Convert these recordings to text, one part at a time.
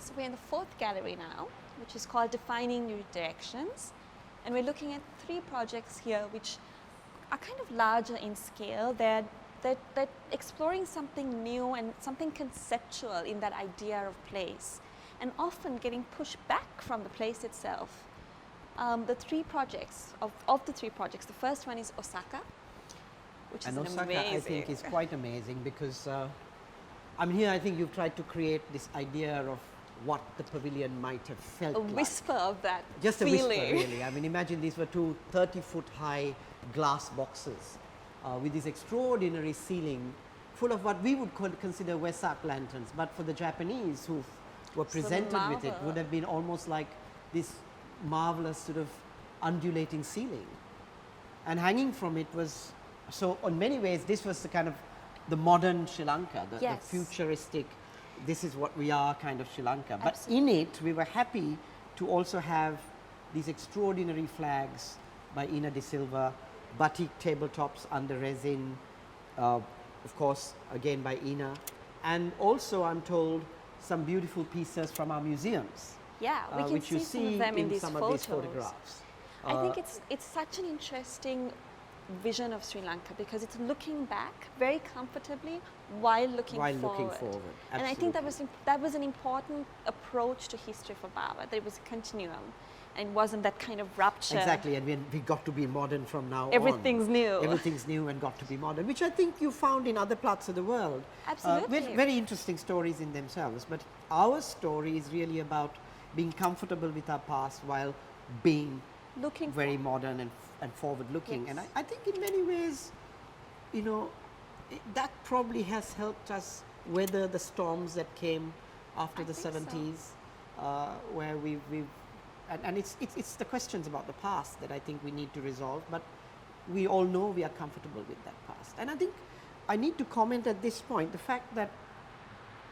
So we're in the fourth gallery now, which is called Defining New Directions. And we're looking at 3 projects here which are kind of larger in scale. They're exploring something new and something conceptual in that idea of place, and often getting pushed back from the place itself. The 3 projects, of the 3 projects, the first one is Osaka, which is Osaka, amazing. I think, is quite amazing because here I think you've tried to create this idea of what the pavilion might have felt a like. whisper of that Just feeling. a whisper, really. I mean, imagine these were 2 30-foot high glass boxes with this extraordinary ceiling full of what we would consider Wesak lanterns, but for the Japanese who were presented with it, would have been almost like this marvelous sort of undulating ceiling. And hanging from it was, so in many ways, this was the kind of the modern Sri Lanka, the futuristic, this is what we are kind of Sri Lanka. But in it, we were happy to also have these extraordinary flags by Ina de Silva, batik tabletops under resin, of course, again by Ina, and also, I'm told, some beautiful pieces from our museums. Yeah, we can which see you some see of them in these some photos. of these photographs. I think it's such an interesting vision of Sri Lanka because it's looking back very comfortably while looking forward. And I think that was an important approach to history for Bawa. There was a continuum, and it wasn't that kind of rupture. Exactly, and we got to be modern from now Everything's on. new. Everything's new and got to be modern, which I think you found in other parts of the world. Absolutely. Very interesting stories in themselves, but our story is really about being comfortable with our past while being very modern and forward-looking. Yes. And I think in many ways, you know, that probably has helped us weather the storms that came after the 70s, where and it's the questions about the past that I think we need to resolve, but we all know we are comfortable with that past. And I think I need to comment at this point the fact that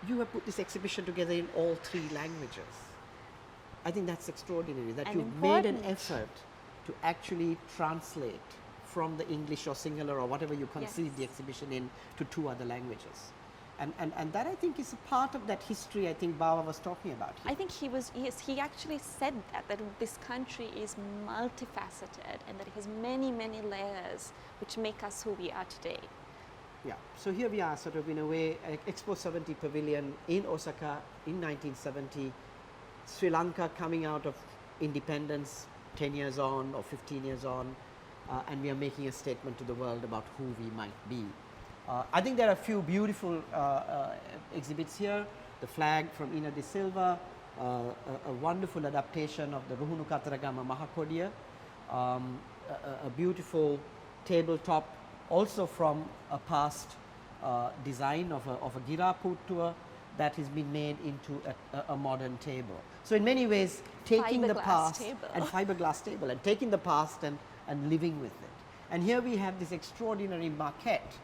you have put this exhibition together in all 3 languages. I think that's extraordinary, that you've made an effort to actually translate from the English or Sinhala or whatever you conceived the exhibition in to 2 other languages. And that I think is a part of that history I think Bawa was talking about here. I think he actually said that this country is multifaceted and that it has many, many layers which make us who we are today. Yeah, so here we are sort of in a way, Expo 70 Pavilion in Osaka in 1970, Sri Lanka coming out of independence 10 years on or 15 years on, and we are making a statement to the world about who we might be. I think there are a few beautiful exhibits here. The flag from Ina de Silva, a wonderful adaptation of the Ruhunu Kataragama Mahakodiya, a beautiful tabletop also from a past design of a Giraput tour that has been made into a modern table. So in many ways, taking the past and fiberglass table and taking the past and living with it. And here we have this extraordinary maquette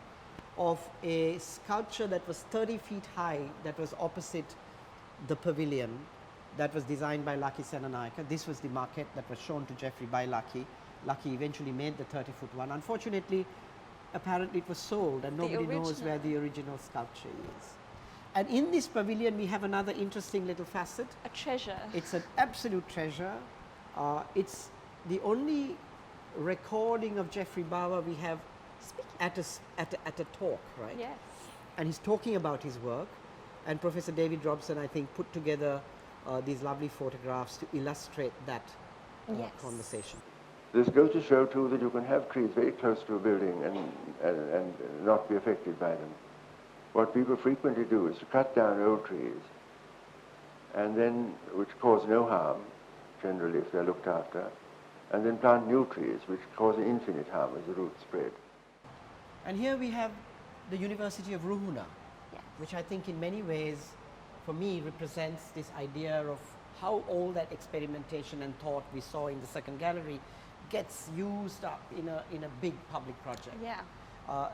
of a sculpture that was 30 feet high that was opposite the pavilion that was designed by Lucky Senanayaka. This was the maquette that was shown to Geoffrey by Lucky. Lucky eventually made the 30-foot one. Unfortunately, apparently it was sold and nobody knows where the original sculpture is. And in this pavilion we have another interesting little facet. A treasure. It's an absolute treasure. It's the only recording of Geoffrey Bawa we have at a talk, right? Yes. And he's talking about his work, and Professor David Robson, I think, put together these lovely photographs to illustrate that conversation. This goes to show too that you can have trees very close to a building and not be affected by them. What people frequently do is to cut down old trees, and then which cause no harm, generally if they're looked after, and then plant new trees which cause infinite harm as the roots spread. And here we have the University of Ruhuna, which I think in many ways, for me, represents this idea of how all that experimentation and thought we saw in the second gallery gets used up in a big public project. Yeah.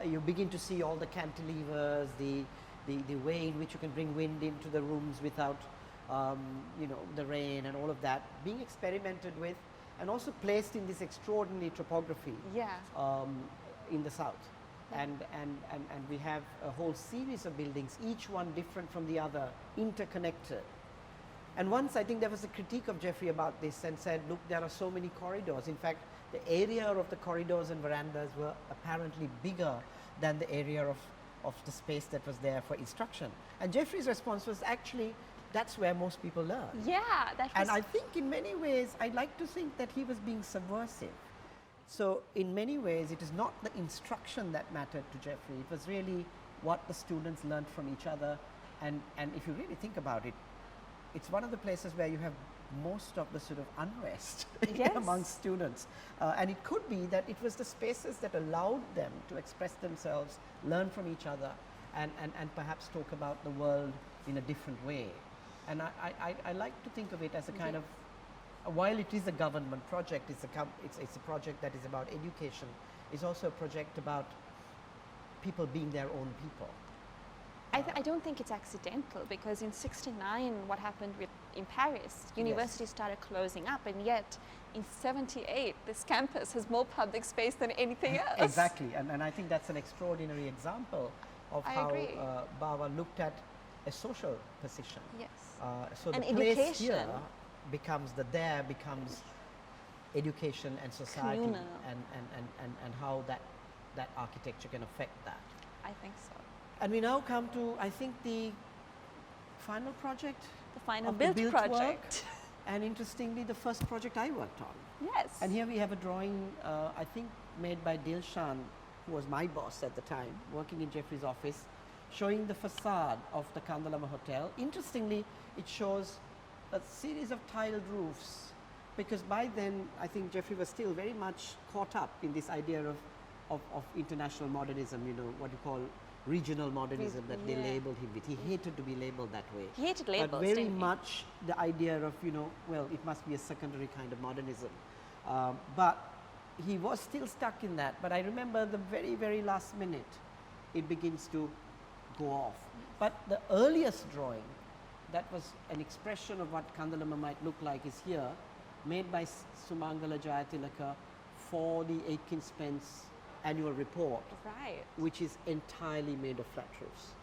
You begin to see all the cantilevers, the way in which you can bring wind into the rooms without, the rain and all of that being experimented with, and also placed in this extraordinary topography in the south. And we have a whole series of buildings, each one different from the other, interconnected. And once I think there was a critique of Geoffrey about this and said, look, there are so many corridors. In fact, the area of the corridors and verandas were apparently bigger than the area of the space that was there for instruction. And Geoffrey's response was actually, that's where most people learn. Yeah, that was. And I think in many ways, I like to think that he was being subversive. So in many ways, it is not the instruction that mattered to Geoffrey. It was really what the students learned from each other. And if you really think about it, it's one of the places where you have most of the sort of unrest Yes. among students. And it could be that it was the spaces that allowed them to express themselves, learn from each other, and perhaps talk about the world in a different way. And I like to think of it as a kind of, while it is a government project, it's a project that is about education, it's also a project about people being their own people. I don't think it's accidental, because in '69, what happened in Paris, universities started closing up, and yet in '78, this campus has more public space than anything else. Exactly, and I think that's an extraordinary example of I how agree. Bawa looked at a social position. Yes. So And the place education. here becomes, there becomes education and society, Communal. and how that architecture can affect that. I think so. And we now come to, I think, the final project. The final of the build built project. work. And interestingly, the first project I worked on. Yes. And here we have a drawing, I think, made by Dilshan, who was my boss at the time, working in Geoffrey's office, showing the facade of the Kandalama Hotel. Interestingly, it shows a series of tiled roofs, because by then, I think Geoffrey was still very much caught up in this idea of international modernism, you know, what you call regional modernism that they labeled him with. He hated to be labeled that way. He hated labels, but very didn't he? much the idea of, you know, well, it must be a secondary kind of modernism. But he was still stuck in that. But I remember the very, very last minute, it begins to go off. But the earliest drawing, that was an expression of what Kandalama might look like, is here, made by Sumangala Jayatilaka for the Aitken Spence annual report, Right. which is entirely made of flat roofs.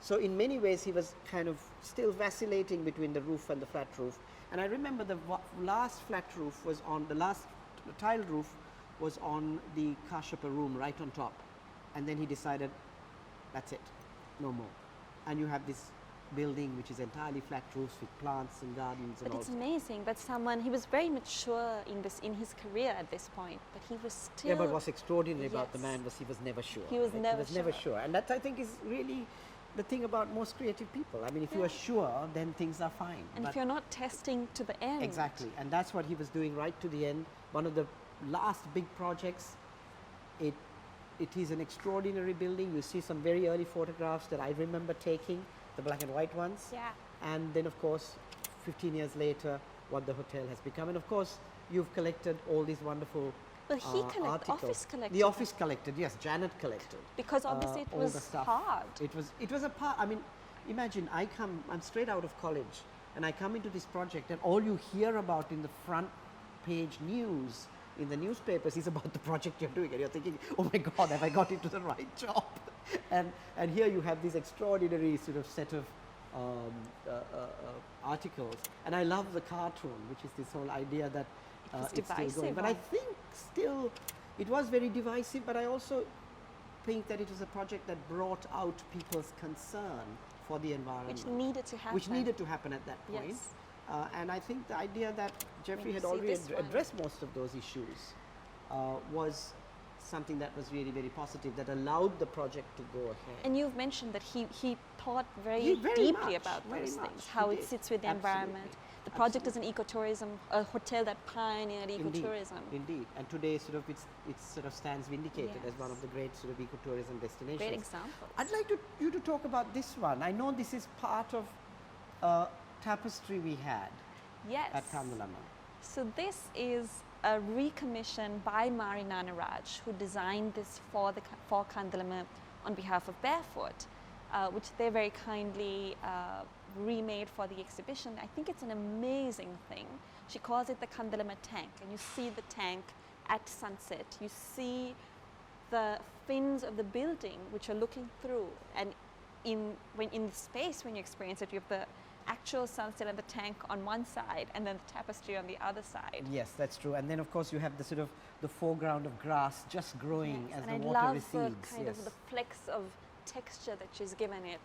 So in many ways, he was kind of still vacillating between the roof and the flat roof. And I remember the last flat roof was on, the last tiled roof was on the Kashyapa room right on top. And then he decided, that's it, no more. And you have this building which is entirely flat roofs with plants and gardens and But all. it's amazing that he was very mature in his career at this point, but he was still. Yeah, but what's extraordinary about the Yes. man was he was never sure. He was right? never He was never sure. sure. And that, I think, is really the thing about most creative people. I mean, if you are sure, then things are fine. And But if you're not testing to the end. exactly, and that's what he was doing right to the end. One of the last big projects. It is an extraordinary building. You see some very early photographs that I remember taking, the black and white ones. Yeah. And then, of course, 15 years later, what the hotel has become. And of course, you've collected all these wonderful But he collected, articles. office collected. The office collected, yes. Janet collected. Because obviously it all was the stuff. hard. It was a part. I mean, imagine I'm straight out of college, and I come into this project, and all you hear about in the front page news in the newspapers is about the project you're doing, and you're thinking, oh my God, have I got into the right job? And here you have this extraordinary sort of set of articles, and I love the cartoon, which is this whole idea that was it's still going. divisive, But I think still it was very divisive, but I also think that it was a project that brought out people's concern for the environment. Which needed to happen. Which needed to happen at that point. Yes. And I think the idea that Geoffrey When had you see already this one. addressed most of those issues was something that was really very positive, that allowed the project to go ahead. And you've mentioned that he thought very He very deeply much, about very those much, things, he how it did. sits with the Absolutely. environment. The project is an ecotourism, a hotel that pioneered ecotourism. Indeed. And today sort of it sort of stands vindicated as one of the great sort of ecotourism destinations. Great examples. I'd like you to talk about this one. I know this is part of a tapestry we had Yes. at Kandalama. So this is a recommission by Mari Nanaraj, who designed this for Kandalama on behalf of Barefoot, which they very kindly remade for the exhibition. I think it's an amazing thing. She calls it the Kandalama tank, and you see the tank at sunset. You see the fins of the building which are looking through, and in the space when you experience it, you have the actual sunset and the tank on one side and then the tapestry on the other side. Yes, that's true. And then of course you have the sort of the foreground of grass just growing Yes, as and the I water love recedes. the kind of the flecks of texture that she's given it.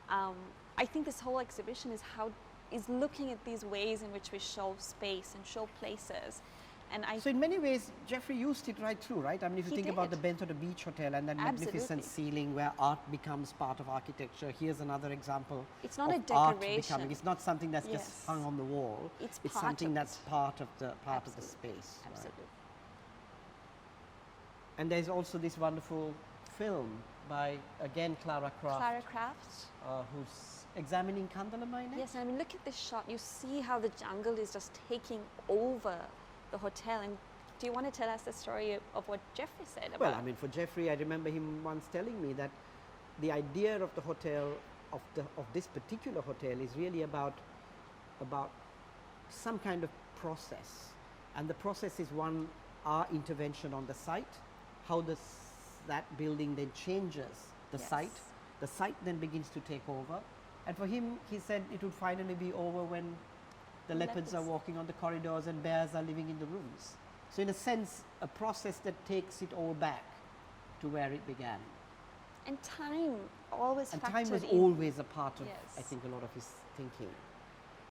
I think this whole exhibition is looking at these ways in which we show space and show places. And So in many ways, Geoffrey used it right through, right? I mean, if you He think about the did. Bentota Beach Hotel and that magnificent Absolutely. ceiling where art becomes part of architecture, here's another example It's not of a art decoration. becoming. It's not something that's just Yes. hung on the wall. It's part something of that's it. part of the Absolutely. space. right? Absolutely. And there's also this wonderful film by again Clara Croft, Clara Croft. who's examining Kandala Mine. Yes, I mean, look at this shot. You see how the jungle is just taking over the hotel. And do you want to tell us the story of what Geoffrey said about? Well, I mean, for Geoffrey, I remember him once telling me that the idea of the hotel, of this particular hotel, is really about some kind of process, and the process is our intervention on the site, how that building then changes the Yes. site. The site then begins to take over, and for him, he said it would finally be over when the leopards are Leopards. walking on the corridors and bears are living in the rooms. So in a sense, a process that takes it all back to where it began. And time always And factored time was in. always a part of, Yes. I think, a lot of his thinking.